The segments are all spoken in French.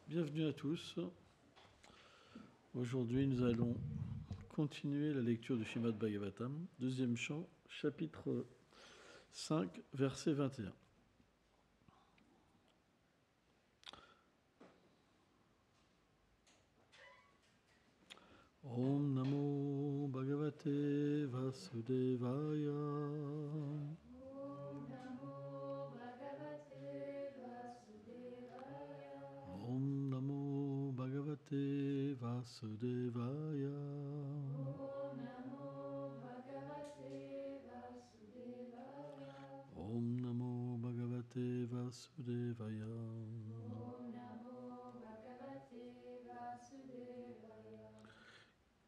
Bienvenue à tous. Aujourd'hui, nous allons continuer la lecture du Srimad Bhagavatam, deuxième chant, chapitre 5, verset 21. Om Namo Bhagavate Vasudevaya. Om Namo Bhagavate Vasudevaya. Om Namo Bhagavate Vasudevaya.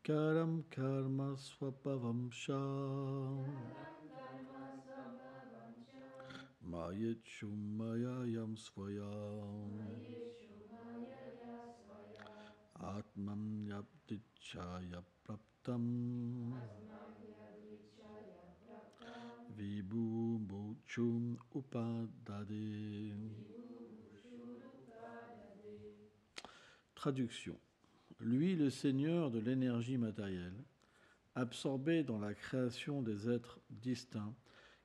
Karam Karma Swabhavam Sha Mayechum Mayayam Swayam Atmam Yaptichaya Praptam Vibhu Bhuchum Upadade. Traduction. Lui, le Seigneur de l'énergie matérielle, absorbé dans la création des êtres distincts,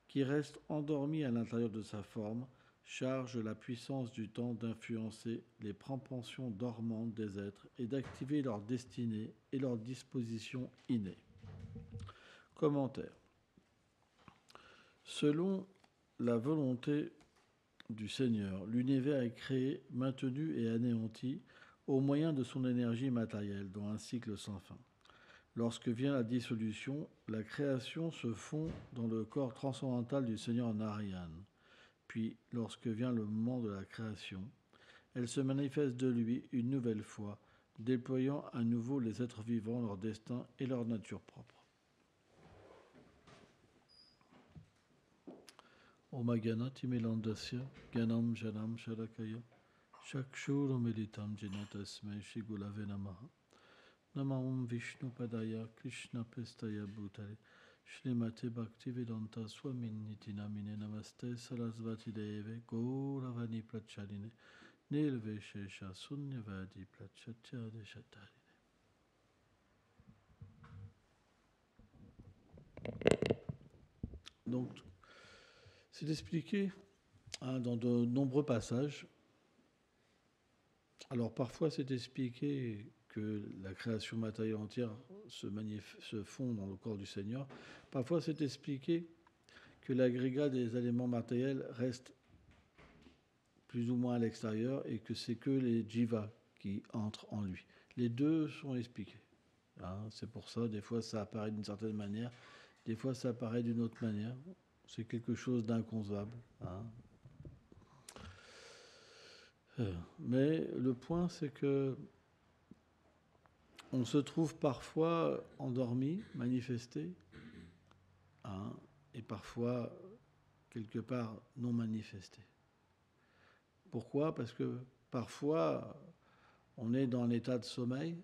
qui restent endormis à l'intérieur de sa forme, charge la puissance du temps d'influencer les propensions dormantes des êtres et d'activer leur destinée et leur disposition innée. Commentaire. Selon la volonté du Seigneur, l'univers est créé, maintenu et anéanti au moyen de son énergie matérielle dans un cycle sans fin. Lorsque vient la dissolution, la création se fond dans le corps transcendantal du Seigneur Narayana. Puis, lorsque vient le moment de la création, elle se manifeste de lui une nouvelle fois, déployant à nouveau les êtres vivants, leur destin et leur nature propre. Omagana Timelandasya Ganam Janam Sharakaya Shakshuramilitam Jinatasmai Shigulave Namaha Namam Vishnu Padaya Krishna Pestaya Bhutale Shrimate Bhaktivedanta Swamin Nitinamine Namaste Sarasvati Deve Gauravani Prachaline Nilveshesha Sunyavadi Prachatya Deshatarine. Donc, c'est expliqué dans de nombreux passages. Alors parfois c'est expliqué que la création matérielle entière se fond dans le corps du Seigneur. Parfois c'est expliqué que l'agrégat des éléments matériels reste plus ou moins à l'extérieur et que c'est que les jivas qui entrent en lui. Les deux sont expliqués. C'est pour ça, des fois ça apparaît d'une certaine manière, des fois ça apparaît d'une autre manière. C'est quelque chose d'inconcevable. Mais le point, c'est que on se trouve parfois endormi, manifesté, et parfois, quelque part, non manifesté. Pourquoi ? Parce que parfois, on est dans un état de sommeil,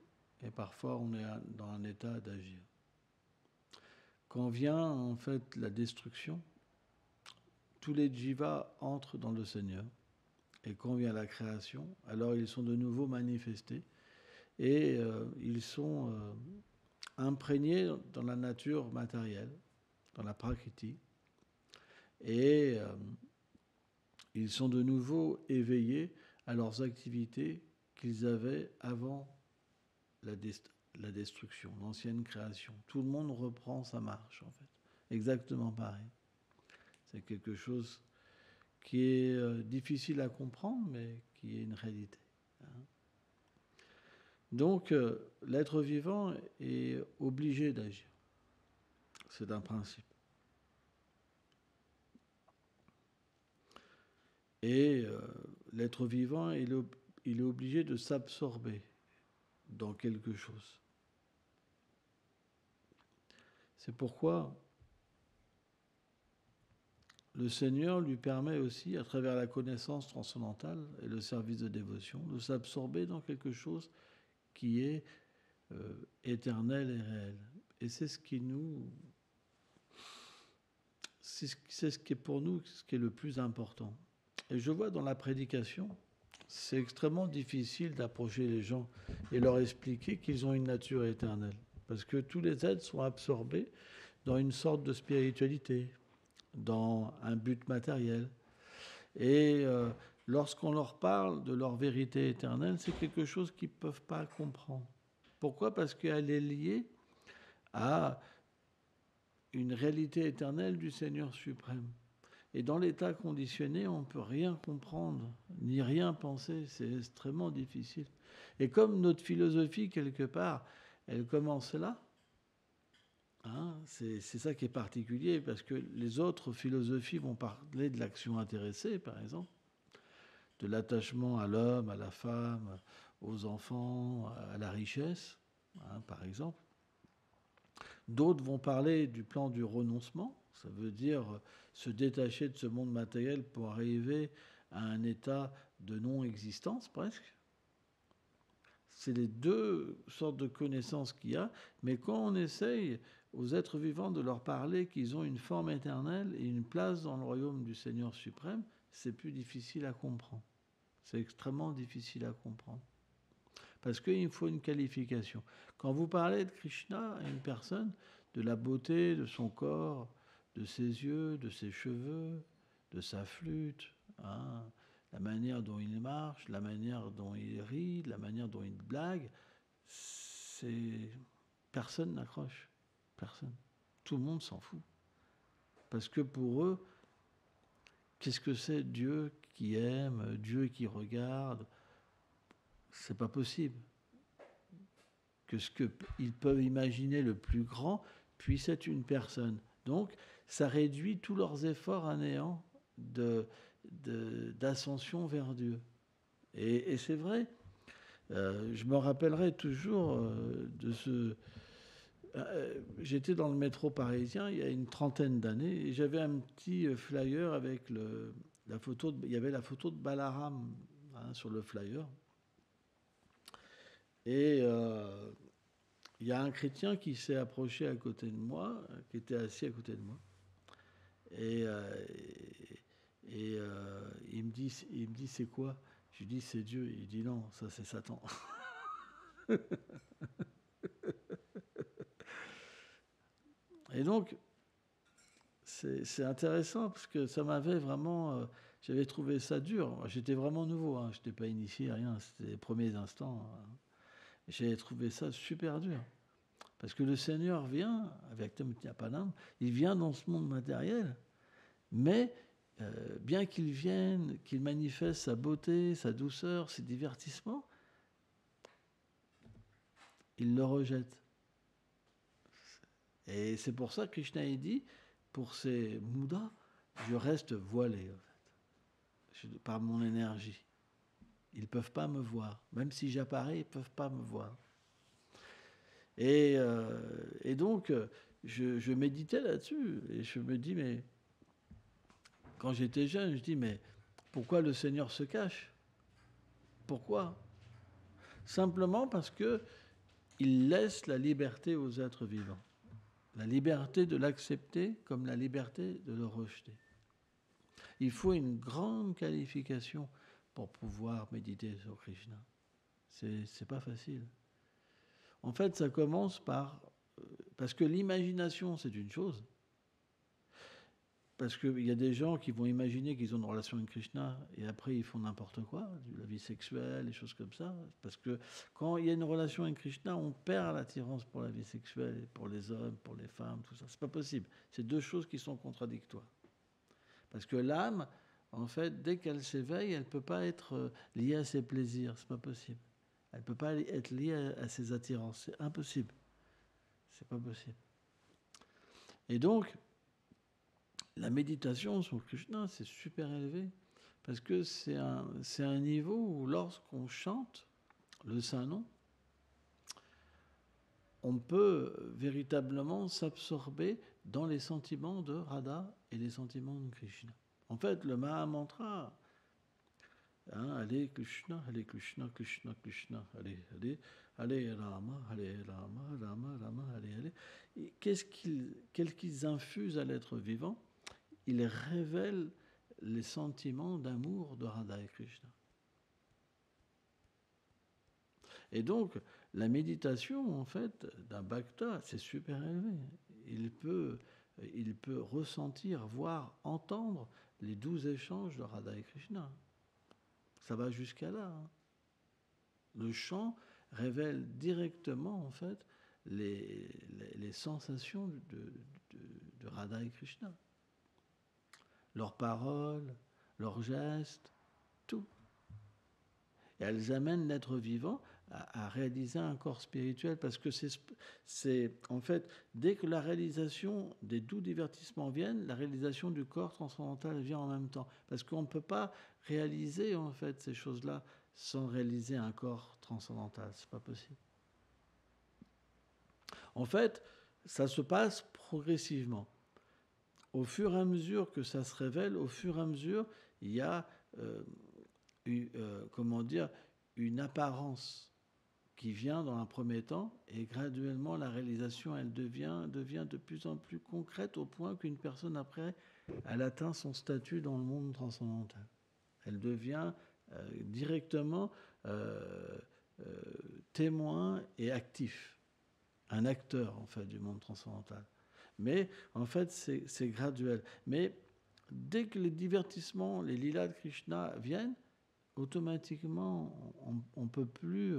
et parfois, on est dans un état d'agir. Quand vient, en fait, la destruction, tous les jivas entrent dans le Seigneur. Et quand vient la création, alors ils sont de nouveau manifestés. Et ils sont imprégnés dans la nature matérielle, dans la prakriti. Et ils sont de nouveau éveillés à leurs activités qu'ils avaient avant la destruction, l'ancienne création. Tout le monde reprend sa marche, en fait. Exactement pareil. C'est quelque chose qui est difficile à comprendre, mais qui est une réalité. Donc, l'être vivant est obligé d'agir. C'est un principe. Et l'être vivant, il est obligé de s'absorber dans quelque chose. C'est pourquoi le Seigneur lui permet aussi, à travers la connaissance transcendantale et le service de dévotion, de s'absorber dans quelque chose qui est éternel et réel. Et c'est ce qui c'est ce qui est pour nous, ce qui est le plus important. Et je vois dans la prédication, c'est extrêmement difficile d'approcher les gens et leur expliquer qu'ils ont une nature éternelle. Parce que tous les êtres sont absorbés dans une sorte de spiritualité, dans un but matériel. Et lorsqu'on leur parle de leur vérité éternelle, c'est quelque chose qu'ils ne peuvent pas comprendre. Pourquoi ? Parce qu'elle est liée à une réalité éternelle du Seigneur suprême. Et dans l'état conditionné, on ne peut rien comprendre, ni rien penser. C'est extrêmement difficile. Et comme notre philosophie, quelque part, elle commence là, hein, c'est ça qui est particulier, parce que les autres philosophies vont parler de l'action intéressée, par exemple, de l'attachement à l'homme, à la femme, aux enfants, à la richesse, hein, par exemple. D'autres vont parler du plan du renoncement, ça veut dire se détacher de ce monde matériel pour arriver à un état de non-existence presque. C'est les deux sortes de connaissances qu'il y a, mais quand on essaye aux êtres vivants de leur parler qu'ils ont une forme éternelle et une place dans le royaume du Seigneur suprême, c'est plus difficile à comprendre. C'est extrêmement difficile à comprendre. Parce qu'il faut une qualification. Quand vous parlez de Krishna à une personne, de la beauté de son corps, de ses yeux, de ses cheveux, de sa flûte, hein, la manière dont il marche, la manière dont il rit, la manière dont il blague, personne n'accroche. Personne. Tout le monde s'en fout. Parce que pour eux, qu'est-ce que c'est Dieu qui aime, Dieu qui regarde ? C'est pas possible que ce qu'ils peuvent imaginer le plus grand puisse être une personne. Donc, ça réduit tous leurs efforts à néant d'ascension vers Dieu. Et c'est vrai, je me rappellerai toujours de ce... J'étais dans le métro parisien il y a une trentaine d'années et j'avais un petit flyer avec la photo il y avait la photo de Balaram, hein, sur le flyer. Et il y a un chrétien qui s'est approché à côté de moi, qui était assis à côté de moi. Et il me dit c'est quoi ? Je lui dis c'est Dieu. Il dit non, ça c'est Satan. Et donc c'est intéressant parce que ça m'avait vraiment, j'avais trouvé ça dur. J'étais vraiment nouveau, hein, je n'étais pas initié à rien, c'était les premiers instants. Hein. J'avais trouvé ça super dur. Parce que le Seigneur vient, avec Tamutyapanam, il vient dans ce monde matériel, mais bien qu'il vienne, qu'il manifeste sa beauté, sa douceur, ses divertissements, il le rejette. Et c'est pour ça que Krishna a dit, pour ces Mudas, je reste voilé, en fait, par mon énergie. Ils ne peuvent pas me voir. Même si j'apparais, ils ne peuvent pas me voir. Et donc, je méditais là-dessus. Et je me dis, mais quand j'étais jeune, je dis, mais pourquoi le Seigneur se cache ? Pourquoi ? Simplement parce qu'il laisse la liberté aux êtres vivants. La liberté de l'accepter comme la liberté de le rejeter. Il faut une grande qualification pour pouvoir méditer sur Krishna. C'est pas facile. En fait, ça commence parce que l'imagination, c'est une chose. Parce qu'il y a des gens qui vont imaginer qu'ils ont une relation avec Krishna et après ils font n'importe quoi, la vie sexuelle, des choses comme ça. Parce que quand il y a une relation avec Krishna, on perd l'attirance pour la vie sexuelle, pour les hommes, pour les femmes, tout ça. C'est pas possible. C'est deux choses qui sont contradictoires. Parce que l'âme, en fait, dès qu'elle s'éveille, elle ne peut pas être liée à ses plaisirs. C'est pas possible. Elle ne peut pas être liée à ses attirances. C'est impossible. C'est pas possible. Et donc, la méditation sur Krishna, c'est super élevé. Parce que c'est un niveau où lorsqu'on chante le Saint-Nom, on peut véritablement s'absorber dans les sentiments de Radha et les sentiments de Krishna. En fait, le Mahamantra, hein, Hare Krishna, Krishna, Krishna, Hare Rama, Rama, Rama, Hare. Qu'est-ce qu'ils infusent à l'être vivant ? Ils révèlent les sentiments d'amour de Radha et Krishna. Et donc, la méditation, en fait, d'un bhakta, c'est super élevé. Il peut, il peut ressentir, voir, entendre les 12 échanges de Radha et Krishna. Ça va jusqu'à là. Hein. Le chant révèle directement, en fait, les sensations de Radha et Krishna. Leurs paroles, leurs gestes, tout. Et elles amènent l'être vivant à réaliser un corps spirituel, parce que c'est en fait, dès que la réalisation des doux divertissements viennent, la réalisation du corps transcendantal vient en même temps. Parce qu'on ne peut pas réaliser, en fait, ces choses-là sans réaliser un corps transcendantal. C'est pas possible. En fait, ça se passe progressivement. Au fur et à mesure que ça se révèle, au fur et à mesure, il y a comment dire, une apparence qui vient dans un premier temps, et graduellement la réalisation, elle devient de plus en plus concrète, au point qu'une personne après, elle atteint son statut dans le monde transcendantal. Elle devient directement témoin et actif, un acteur en fait du monde transcendantal. Mais en fait, c'est graduel. Mais dès que les divertissements, les lilas de Krishna viennent, automatiquement, on ne peut plus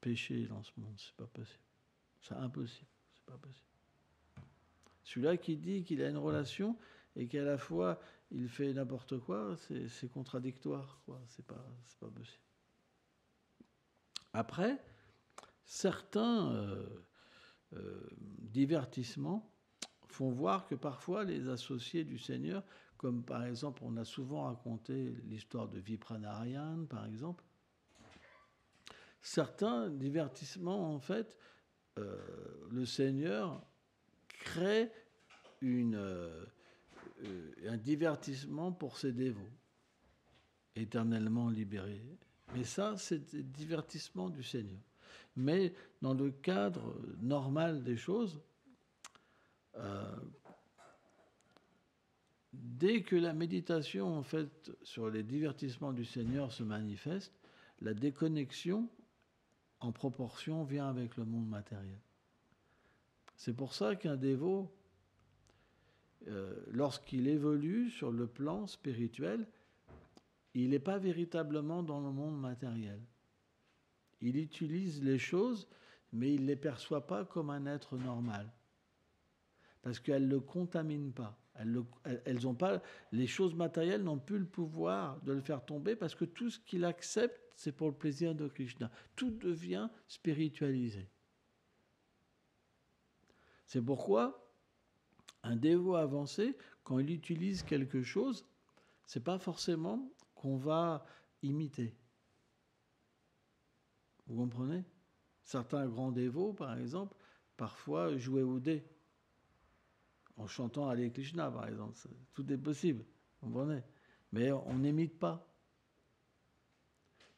pécher dans ce monde. C'est pas possible. C'est impossible. C'est pas possible. Celui-là qui dit qu'il a une relation et qu'à la fois il fait n'importe quoi, c'est contradictoire, quoi. C'est pas possible. Après, certains divertissements font voir que parfois les associés du Seigneur, comme par exemple, on a souvent raconté l'histoire de Vipranarayan, par exemple, certains divertissements, en fait, le Seigneur crée un divertissement pour ses dévots, éternellement libérés. Mais ça, c'est le divertissement du Seigneur. Mais dans le cadre normal des choses, dès que la méditation, en fait, sur les divertissements du Seigneur se manifeste, la déconnexion, en proportion, vient avec le monde matériel. C'est pour ça qu'un dévot, lorsqu'il évolue sur le plan spirituel, il n'est pas véritablement dans le monde matériel. Il utilise les choses, mais il ne les perçoit pas comme un être normal. Parce qu'elles ne le contaminent pas. Elles ont pas, les choses matérielles n'ont plus le pouvoir de le faire tomber, parce que tout ce qu'il accepte, c'est pour le plaisir de Krishna. Tout devient spiritualisé. C'est pourquoi un dévot avancé, quand il utilise quelque chose, c'est pas forcément qu'on va imiter. Vous comprenez ? Certains grands dévots, par exemple, parfois jouaient au dé, en chantant Hare Krishna, par exemple. Tout est possible, vous comprenez ? Mais on n'imite pas.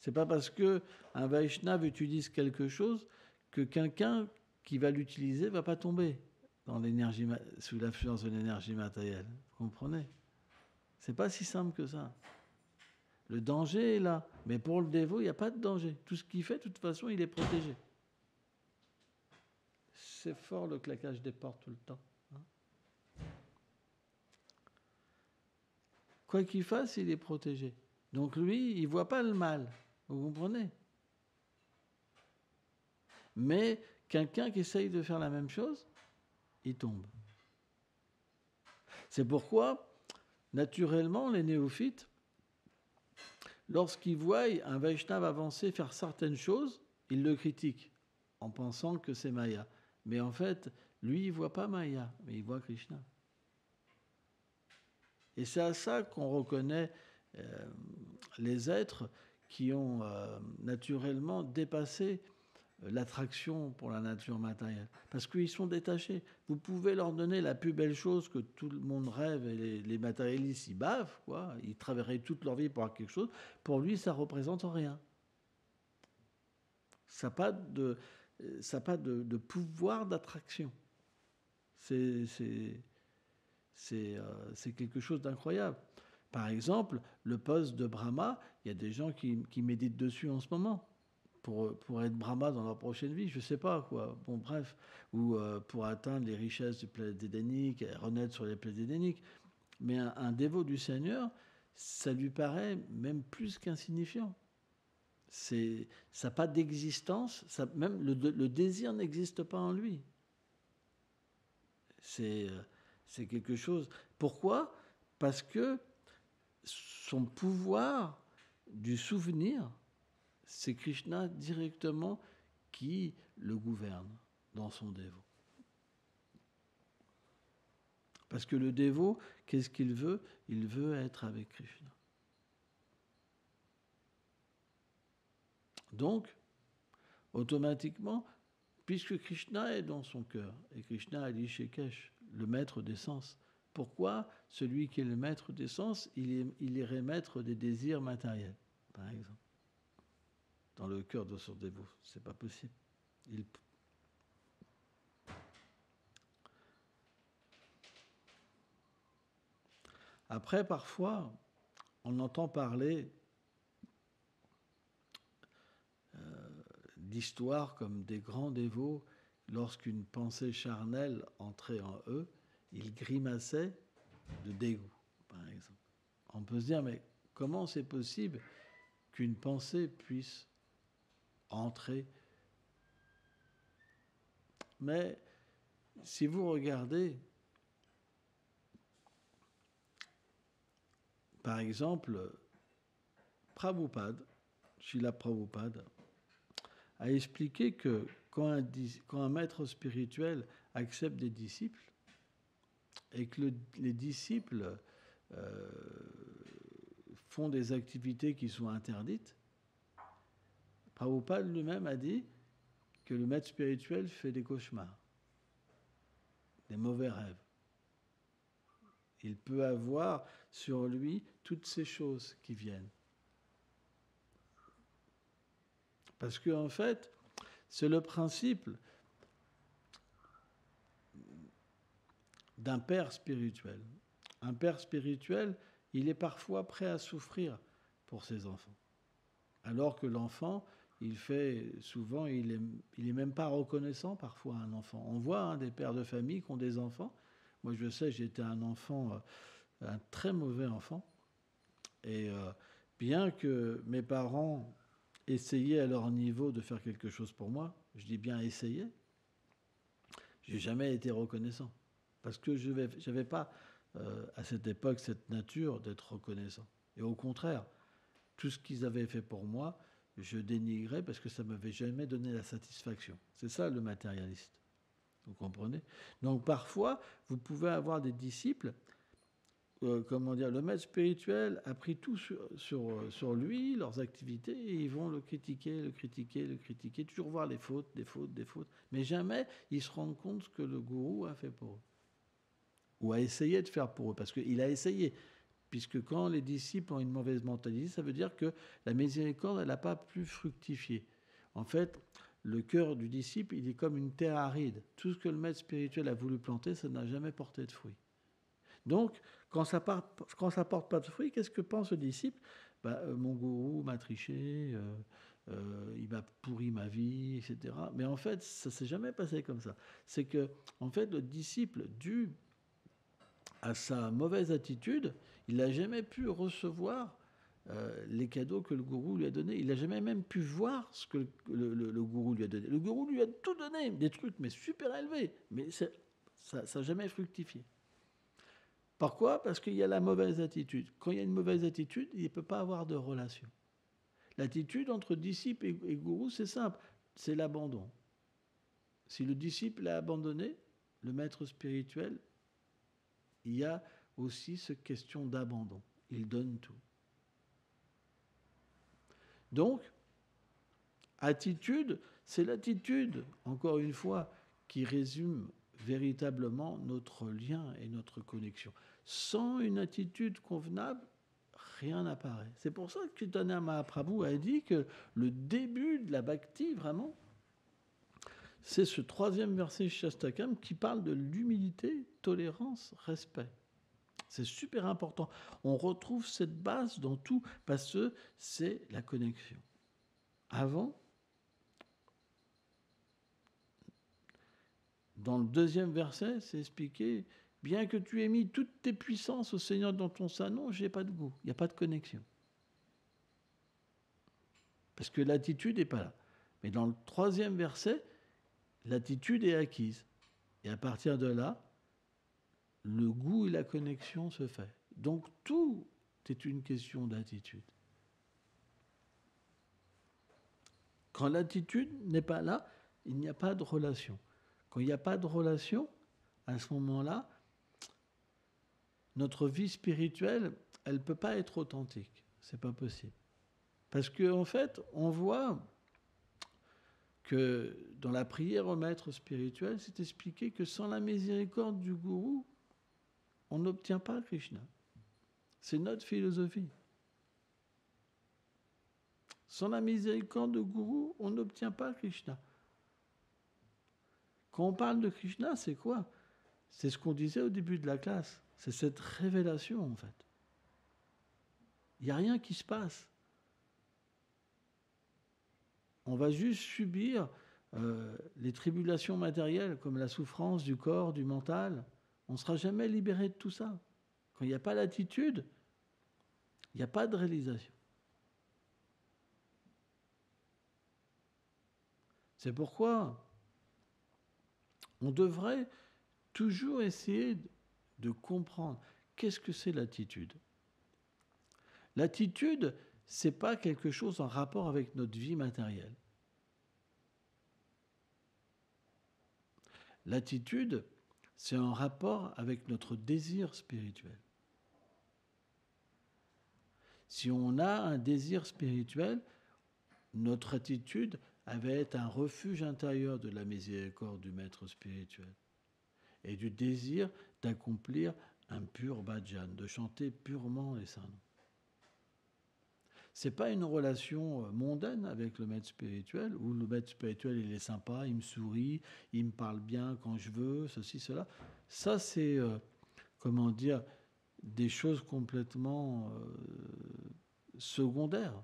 C'est pas parce qu'un Vaishnava utilise quelque chose que quelqu'un qui va l'utiliser va pas tomber dans l'énergie, sous l'influence de l'énergie matérielle. Vous comprenez ? C'est pas si simple que ça. Le danger est là. Mais pour le dévot, il n'y a pas de danger. Tout ce qu'il fait, de toute façon, il est protégé. C'est fort le claquage des portes tout le temps. Quoi qu'il fasse, il est protégé. Donc lui, il ne voit pas le mal. Vous comprenez ? Mais quelqu'un qui essaye de faire la même chose, il tombe. C'est pourquoi, naturellement, les néophytes, lorsqu'ils voient un Vaishnava avancer faire certaines choses, ils le critiquent en pensant que c'est Maya. Mais en fait, lui, il ne voit pas Maya, mais il voit Krishna. Et c'est à ça qu'on reconnaît les êtres qui ont naturellement dépassé l'attraction pour la nature matérielle. Parce qu'ils sont détachés. Vous pouvez leur donner la plus belle chose que tout le monde rêve, et les matérialistes, ils bavent, quoi. Ils travailleraient toute leur vie pour avoir quelque chose. Pour lui, ça ne représente rien. Ça n'a pas de pouvoir d'attraction. C'est quelque chose d'incroyable. Par exemple, le poste de Brahma, il y a des gens qui méditent dessus en ce moment. pour être Brahma dans leur prochaine vie, je sais pas quoi. Bon, bref, ou pour atteindre les richesses du planète édénique, renaître sur les planètes édéniques. Mais un dévot du Seigneur, ça lui paraît même plus qu'insignifiant. Ça n'a pas d'existence, même le désir n'existe pas en lui. C'est quelque chose. Pourquoi? Parce que son pouvoir du souvenir, c'est Krishna directement qui le gouverne dans son dévot. Parce que le dévot, qu'est-ce qu'il veut? Il veut être avec Krishna. Donc, automatiquement, puisque Krishna est dans son cœur, et Krishna a dit chez Kesh, le maître des sens, pourquoi celui qui est le maître des sens, il irait maître des désirs matériels, par exemple, dans le cœur de son dévot? C'est pas possible. Après, parfois, on entend parler d'histoires comme des grands dévots, lorsqu'une pensée charnelle entrait en eux, ils grimaçaient de dégoût, par exemple. On peut se dire, mais comment c'est possible qu'une pensée puisse entrer? Mais si vous regardez, par exemple, Prabhupada, Srila Prabhupada, a expliqué que quand un maître spirituel accepte des disciples et que les disciples font des activités qui sont interdites, Prabhupada lui-même a dit que le maître spirituel fait des cauchemars, des mauvais rêves. Il peut avoir sur lui toutes ces choses qui viennent. Parce qu'en fait, c'est le principe d'un père spirituel. Un père spirituel, il est parfois prêt à souffrir pour ses enfants. Alors que l'enfant, il est même pas reconnaissant parfois un enfant. On voit des pères de famille qui ont des enfants. Moi, je sais, j'étais un enfant, un très mauvais enfant. Et bien que mes parents essayaient à leur niveau de faire quelque chose pour moi, je dis bien essayer, j'ai jamais été reconnaissant. Parce que je n'avais pas, à cette époque, cette nature d'être reconnaissant. Et au contraire, tout ce qu'ils avaient fait pour moi, je dénigrais parce que ça ne m'avait jamais donné la satisfaction. C'est ça le matérialiste. Vous comprenez? Donc parfois, vous pouvez avoir des disciples, le maître spirituel a pris tout sur lui, leurs activités, et ils vont le critiquer, toujours voir les fautes, des fautes. Mais jamais ils se rendent compte ce que le gourou a fait pour eux. Ou a essayé de faire pour eux, parce qu'il a essayé. Puisque quand les disciples ont une mauvaise mentalité, ça veut dire que la miséricorde, elle n'a pas pu fructifier. En fait, le cœur du disciple, il est comme une terre aride. Tout ce que le maître spirituel a voulu planter, ça n'a jamais porté de fruits. Donc, quand ça porte pas de fruits, qu'est-ce que pense le disciple? Mon gourou m'a triché, il m'a pourri ma vie, etc. Mais en fait, ça ne s'est jamais passé comme ça. C'est que, en fait, le disciple, dû à sa mauvaise attitude, il n'a jamais pu recevoir les cadeaux que le gourou lui a donnés. Il n'a jamais même pu voir ce que le gourou lui a donné. Le gourou lui a tout donné, des trucs mais super élevés, mais ça n'a jamais fructifié. Pourquoi? Parce qu'il y a la mauvaise attitude. Quand il y a une mauvaise attitude, il ne peut pas avoir de relation. L'attitude entre disciple et gourou, c'est simple, c'est l'abandon. Si le disciple a abandonné, le maître spirituel, il y a aussi cette question d'abandon. Il donne tout. Donc, attitude, c'est l'attitude, encore une fois, qui résume véritablement notre lien et notre connexion. Sans une attitude convenable, rien n'apparaît. C'est pour ça que Chaitanya Mahaprabhu a dit que le début de la bhakti, vraiment, c'est ce 3e verset Shastakam qui parle de l'humilité, tolérance, respect. C'est super important. On retrouve cette base dans tout parce que c'est la connexion. Avant, Dans le deuxième verset, c'est expliqué, bien que tu aies mis toutes tes puissances au Seigneur dans ton salon, j'ai pas de goût, il n'y a pas de connexion. Parce que l'attitude n'est pas là. Mais dans le troisième verset, l'attitude est acquise. Et à partir de là, le goût et la connexion se fait. Donc tout est une question d'attitude. Quand l'attitude n'est pas là, il n'y a pas de relation. Quand il n'y a pas de relation, à ce moment-là, notre vie spirituelle, elle ne peut pas être authentique. Ce n'est pas possible. Parce qu'en fait, on voit que dans la prière au maître spirituel, c'est expliqué que sans la miséricorde du gourou, on n'obtient pas Krishna. C'est notre philosophie. Sans la miséricorde du gourou, on n'obtient pas Krishna. Quand on parle de Krishna, c'est quoi? C'est ce qu'on disait au début de la classe. C'est cette révélation, en fait. Il n'y a rien qui se passe. On va juste subir les tribulations matérielles, comme la souffrance du corps, du mental. On ne sera jamais libéré de tout ça. Quand il n'y a pas l'attitude, il n'y a pas de réalisation. C'est pourquoi on devrait toujours essayer de comprendre qu'est-ce que c'est l'attitude. L'attitude, ce n'est pas quelque chose en rapport avec notre vie matérielle. L'attitude, c'est en rapport avec notre désir spirituel. Si on a un désir spirituel, notre attitude va être un refuge intérieur de la miséricorde du maître spirituel et du désir d'accomplir un pur bhajan, de chanter purement les saints noms. Ce n'est pas une relation mondaine avec le maître spirituel, où le maître spirituel, il est sympa, il me sourit, il me parle bien quand je veux, ceci, cela. Ça, c'est, des choses complètement secondaires.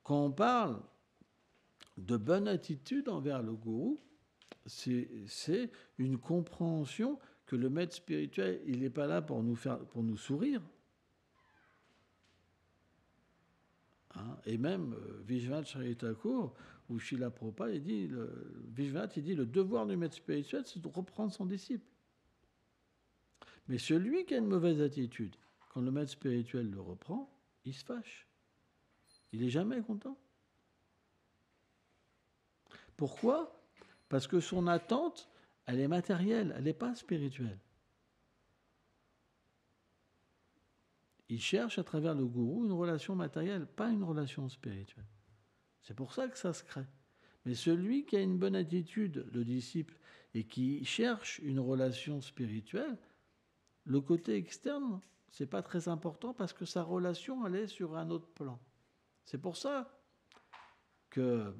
Quand on parle de bonne attitude envers le gourou, c'est une compréhension que le maître spirituel, il n'est pas là pour nous sourire. Et même Vishwanath Chaitanya Thakur ou Srila Prabhupada, Vishwanath, il dit le devoir du maître spirituel, c'est de reprendre son disciple. Mais celui qui a une mauvaise attitude, quand le maître spirituel le reprend, il se fâche. Il n'est jamais content. Pourquoi? Parce que son attente, elle est matérielle, elle n'est pas spirituelle. Il cherche à travers le gourou une relation matérielle, pas une relation spirituelle. C'est pour ça que ça se crée. Mais celui qui a une bonne attitude, le disciple, et qui cherche une relation spirituelle, le côté externe, c'est pas très important parce que sa relation, elle est sur un autre plan. C'est pour ça qu'il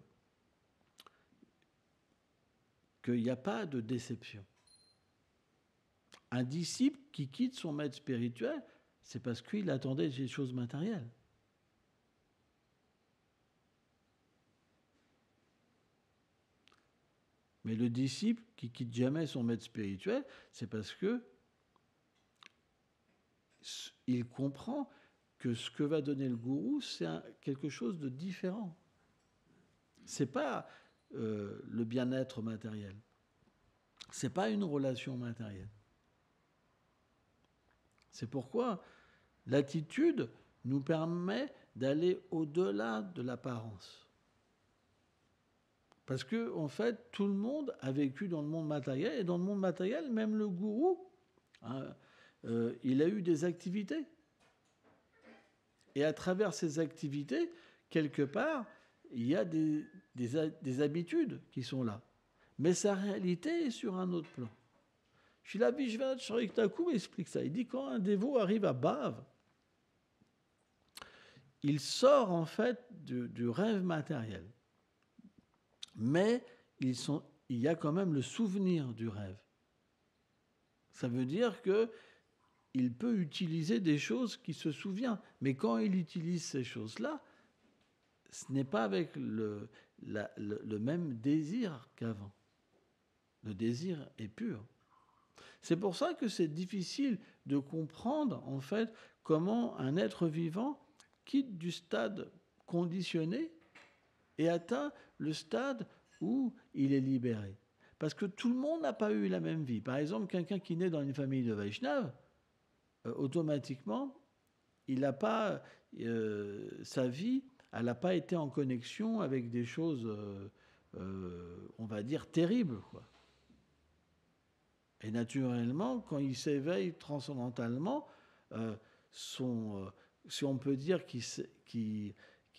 n'y a pas de déception. Un disciple qui quitte son maître spirituel, c'est parce qu'il attendait des choses matérielles. Mais le disciple qui quitte jamais son maître spirituel, c'est parce que il comprend que ce que va donner le gourou, c'est quelque chose de différent. C'est pas le bien-être matériel. C'est pas une relation matérielle. C'est pourquoi l'attitude nous permet d'aller au-delà de l'apparence. Parce que, en fait, tout le monde a vécu dans le monde matériel, et dans le monde matériel, même le gourou, il a eu des activités. Et à travers ces activités, quelque part, il y a des habitudes qui sont là. Mais sa réalité est sur un autre plan. Srila Vishwanath Chaitanya Thakur explique ça. Il dit quand un dévot arrive à Bhava, il sort en fait du rêve matériel. Mais il y a quand même le souvenir du rêve. Ça veut dire qu'il peut utiliser des choses qu'il se souvient. Mais quand il utilise ces choses-là, ce n'est pas avec le même désir qu'avant. Le désir est pur. C'est pour ça que c'est difficile de comprendre, en fait, comment un être vivant quitte du stade conditionné et atteint le stade où il est libéré. Parce que tout le monde n'a pas eu la même vie. Par exemple, quelqu'un qui naît dans une famille de Vaishnava, automatiquement, il n'a pas sa vie, elle n'a pas été en connexion avec des choses, on va dire, terribles, quoi. Et naturellement, quand il s'éveille transcendentalement, si on peut dire qu'il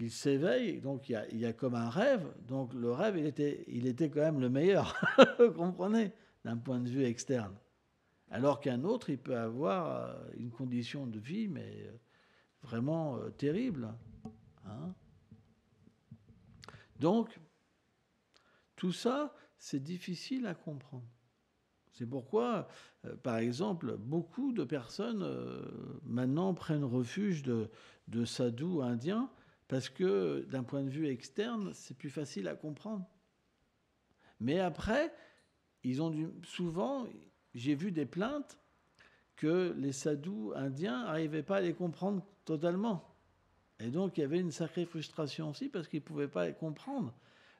s'éveille, donc il y a comme un rêve. Donc le rêve, il était quand même le meilleur, vous comprenez, d'un point de vue externe. Alors qu'un autre, il peut avoir une condition de vie, mais vraiment terrible. Hein. Donc, tout ça, c'est difficile à comprendre. C'est pourquoi, par exemple, beaucoup de personnes maintenant prennent refuge de sadhus indiens parce que d'un point de vue externe, c'est plus facile à comprendre. Mais après, souvent, j'ai vu des plaintes que les sadhus indiens n'arrivaient pas à les comprendre totalement. Et donc, il y avait une sacrée frustration aussi parce qu'ils ne pouvaient pas comprendre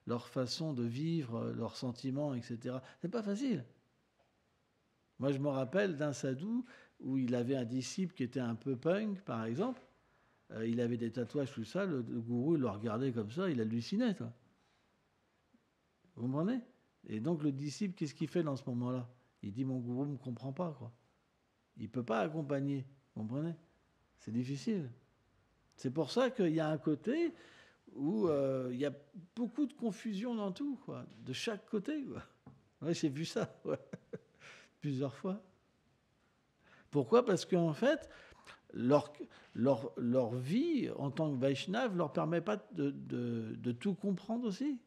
leur façon de vivre, leurs sentiments, etc. C'est pas facile. Moi, je me rappelle d'un sadhu où il avait un disciple qui était un peu punk, par exemple. Il avait des tatouages, tout ça. Le gourou, il le regardait comme ça, il hallucinait, toi. Vous comprenez? Et donc, le disciple, qu'est-ce qu'il fait dans ce moment-là? Il dit, mon gourou ne me comprend pas, quoi. Il ne peut pas accompagner. Vous comprenez? C'est difficile. C'est pour ça qu'il y a un côté où il y a beaucoup de confusion dans tout, quoi. De chaque côté, quoi. Ouais, j'ai vu ça, ouais. Plusieurs fois. Pourquoi? Parce qu'en fait, leur vie en tant que Vaishnav ne leur permet pas de tout comprendre aussi.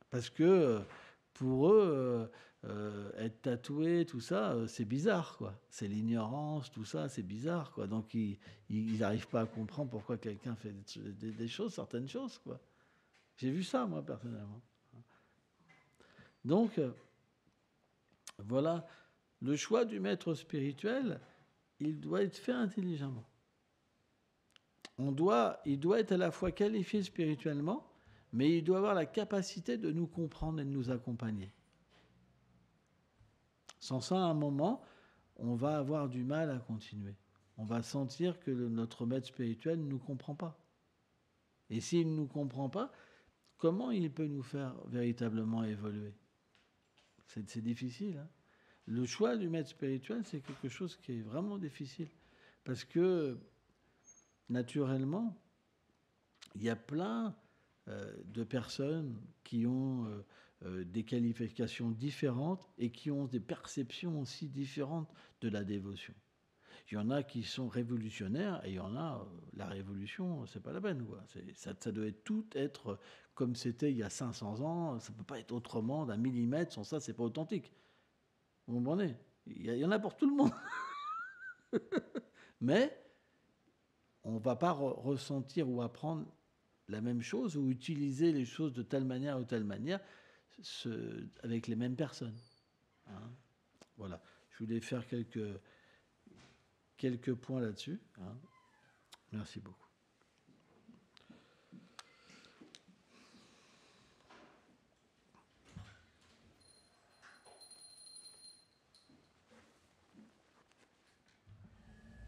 Parce que pour eux, être tatoué, tout ça, c'est bizarre, quoi. C'est l'ignorance, tout ça, c'est bizarre, quoi. Donc ils n'arrivent pas à comprendre pourquoi quelqu'un fait des choses, certaines choses, quoi. J'ai vu ça, moi, personnellement. Donc, voilà, le choix du maître spirituel, il doit être fait intelligemment. Il doit être à la fois qualifié spirituellement, mais il doit avoir la capacité de nous comprendre et de nous accompagner. Sans ça, à un moment, on va avoir du mal à continuer. On va sentir que notre maître spirituel ne nous comprend pas. Et s'il ne nous comprend pas, comment il peut nous faire véritablement évoluer? C'est difficile. Hein. Le choix du maître spirituel, c'est quelque chose qui est vraiment difficile. Parce que, naturellement, il y a plein de personnes qui ont des qualifications différentes et qui ont des perceptions aussi différentes de la dévotion. Il y en a qui sont révolutionnaires et il y en a, la révolution, c'est pas la peine. Quoi. Ça doit tout être comme c'était il y a 500 ans, ça ne peut pas être autrement, d'un millimètre, sans ça, c'est pas authentique. Vous comprenez? Il y en a pour tout le monde. Mais on ne va pas ressentir ou apprendre la même chose ou utiliser les choses de telle manière ou telle manière avec les mêmes personnes. Hein. Voilà. Je voulais faire quelques points là-dessus. Hein. Merci beaucoup.